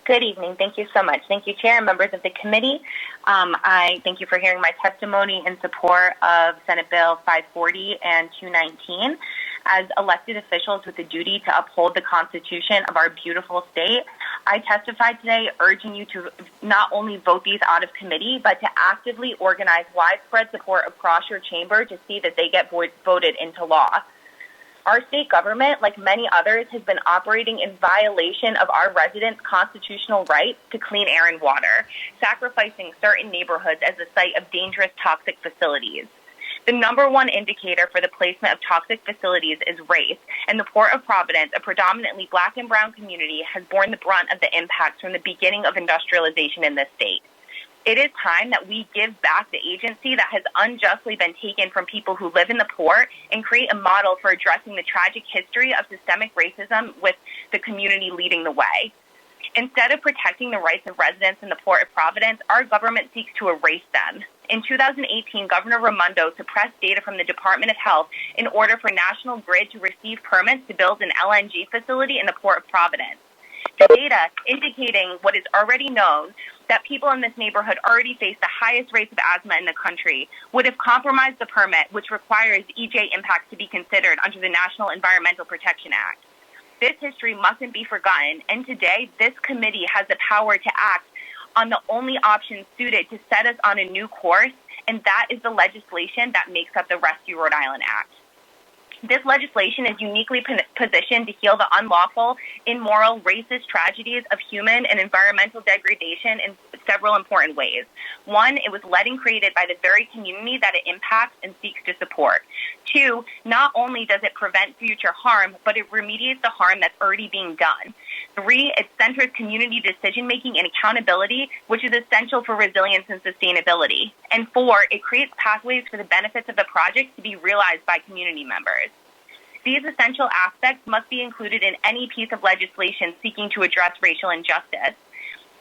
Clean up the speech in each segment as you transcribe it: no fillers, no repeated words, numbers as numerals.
Good evening. Thank you so much. Thank you, Chair and members of the committee. I thank you for hearing my testimony in support of Senate Bill 540 and 219. As elected officials with the duty to uphold the Constitution of our beautiful state, I testify today urging you to not only vote these out of committee, but to actively organize widespread support across your chamber to see that they get voted into law. Our state government, like many others, has been operating in violation of our residents' constitutional right to clean air and water, sacrificing certain neighborhoods as the site of dangerous toxic facilities. The number one indicator for the placement of toxic facilities is race, and the Port of Providence, a predominantly Black and brown community, has borne the brunt of the impacts from the beginning of industrialization in this state. It is time that we give back the agency that has unjustly been taken from people who live in the port and create a model for addressing the tragic history of systemic racism with the community leading the way. Instead of protecting the rights of residents in the Port of Providence, our government seeks to erase them. In 2018, Governor Raimondo suppressed data from the Department of Health in order for National Grid to receive permits to build an LNG facility in the Port of Providence. The data indicating what is already known, that people in this neighborhood already face the highest rates of asthma in the country, would have compromised the permit, which requires EJ impacts to be considered under the National Environmental Protection Act. This history mustn't be forgotten, and today this committee has the power to act on the only option suited to set us on a new course, and that is the legislation that makes up the Rescue Rhode Island Act. This legislation is uniquely positioned to heal the unlawful, immoral, racist tragedies of human and environmental degradation in several important ways. One, it was led and created by the very community that it impacts and seeks to support. Two, not only does it prevent future harm, but it remediates the harm that's already being done. Three, it centers community decision-making and accountability, which is essential for resilience and sustainability. And four, it creates pathways for the benefits of the project to be realized by community members. These essential aspects must be included in any piece of legislation seeking to address racial injustice.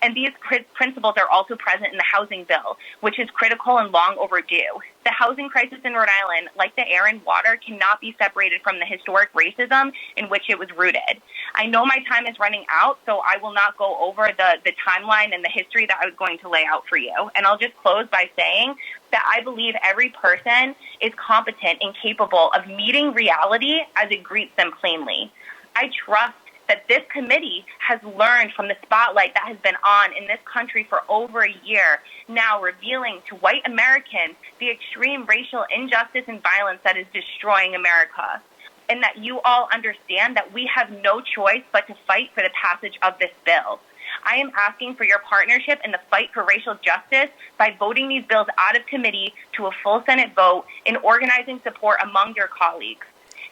And these principles are also present in the housing bill, which is critical and long overdue. The housing crisis in Rhode Island, like the air and water, cannot be separated from the historic racism in which it was rooted. I know my time is running out, so I will not go over the timeline and the history that I was going to lay out for you. And I'll just close by saying that I believe every person is competent and capable of meeting reality as it greets them plainly. I trust that this committee has learned from the spotlight that has been on in this country for over a year, now revealing to white Americans the extreme racial injustice and violence that is destroying America, and that you all understand that we have no choice but to fight for the passage of this bill. I am asking for your partnership in the fight for racial justice by voting these bills out of committee to a full Senate vote and organizing support among your colleagues.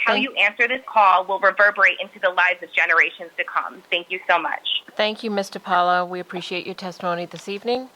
How you answer this call will reverberate into the lives of generations to come. Thank you so much. Thank you, Ms. DiPaolo. We appreciate your testimony this evening.